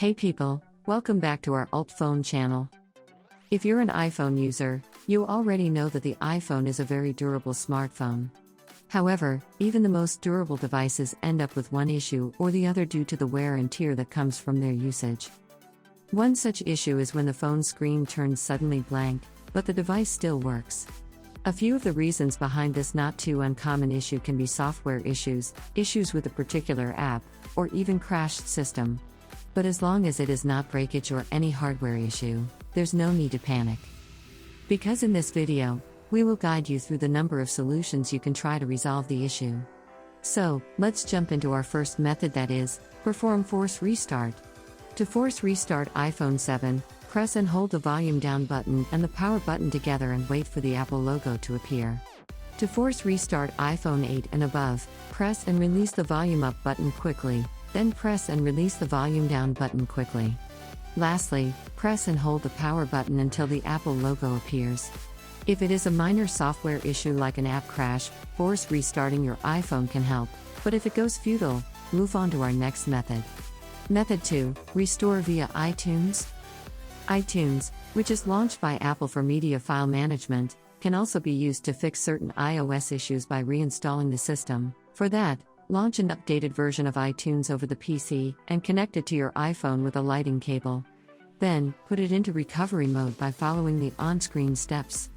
Hey people, welcome back to our UltFone channel. If you're an iPhone user, you already know that the iPhone is a very durable smartphone. However, even the most durable devices end up with one issue or the other due to the wear and tear that comes from their usage. One such issue is when the phone screen turns suddenly blank, but the device still works. A few of the reasons behind this not too uncommon issue can be software issues, issues with a particular app, or even crashed system. But as long as it is not breakage or any hardware issue, there's no need to panic. Because in this video, we will guide you through the number of solutions you can try to resolve the issue. So, let's jump into our first method, that is, perform force restart. To force restart iPhone 7, press and hold the volume down button and the power button together and wait for the Apple logo to appear. To force restart iPhone 8 and above, press and release the volume up button quickly, then press and release the volume down button quickly. Lastly, press and hold the power button until the Apple logo appears. If it is a minor software issue like an app crash, force restarting your iPhone can help, but if it goes futile, move on to our next method. Method 2, restore via iTunes. iTunes, which is launched by Apple for media file management, can also be used to fix certain iOS issues by reinstalling the system. For that, launch an updated version of iTunes over the PC and connect it to your iPhone with a Lightning cable. Then, put it into recovery mode by following the on-screen steps.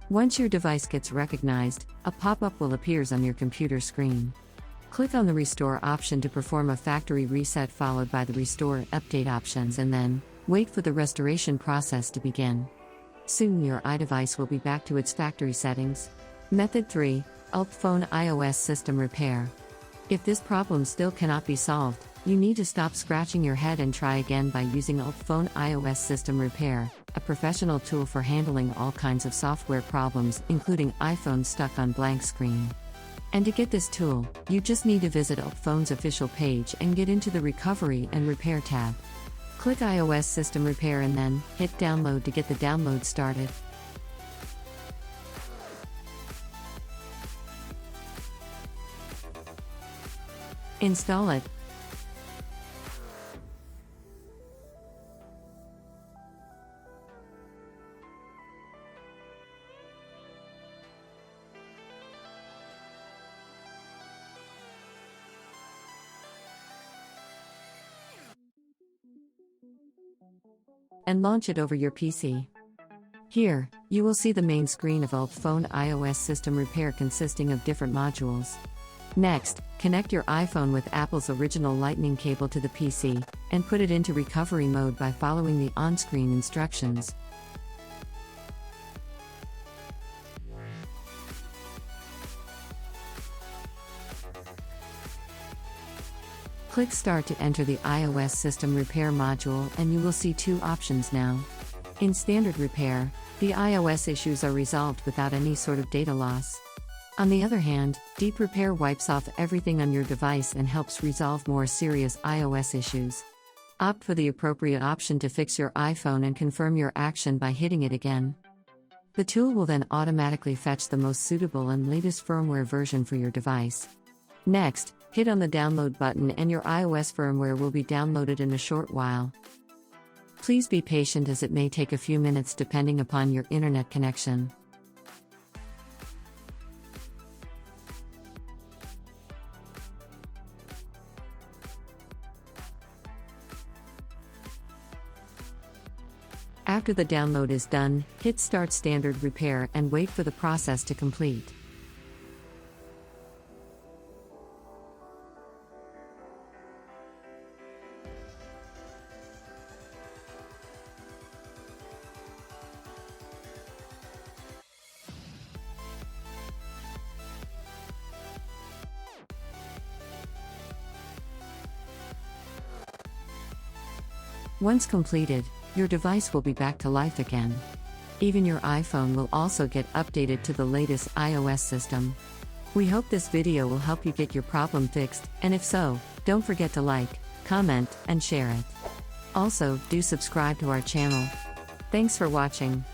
Once your device gets recognized, a pop-up will appear on your computer screen. Click on the Restore option to perform a factory reset followed by the Restore Update options and then, wait for the restoration process to begin. Soon your iDevice will be back to its factory settings. Method 3, UltFone iOS System Repair. If this problem still cannot be solved, you need to stop scratching your head and try again by using UltFone iOS System Repair, a professional tool for handling all kinds of software problems, including iPhone stuck on blank screen. And to get this tool, you just need to visit UltFone's official page and get into the Recovery and Repair tab. Click iOS System Repair and then hit Download to get the download started. Install it. And launch it over your PC. Here, you will see the main screen of UltFone iOS System Repair consisting of different modules. Next, connect your iPhone with Apple's original Lightning cable to the PC, and put it into recovery mode by following the on-screen instructions. Click Start to enter the iOS System Repair module and you will see two options now. In Standard Repair, the iOS issues are resolved without any sort of data loss. On the other hand, Deep Repair wipes off everything on your device and helps resolve more serious iOS issues. Opt for the appropriate option to fix your iPhone and confirm your action by hitting it again. The tool will then automatically fetch the most suitable and latest firmware version for your device. Next, hit on the download button and your iOS firmware will be downloaded in a short while. Please be patient as it may take a few minutes depending upon your internet connection. After the download is done, hit Start Standard Repair and wait for the process to complete. Once completed, your device will be back to life again. Even your iPhone will also get updated to the latest iOS system. We hope this video will help you get your problem fixed, and if so, don't forget to like, comment, and share it. Also, do subscribe to our channel. Thanks for watching.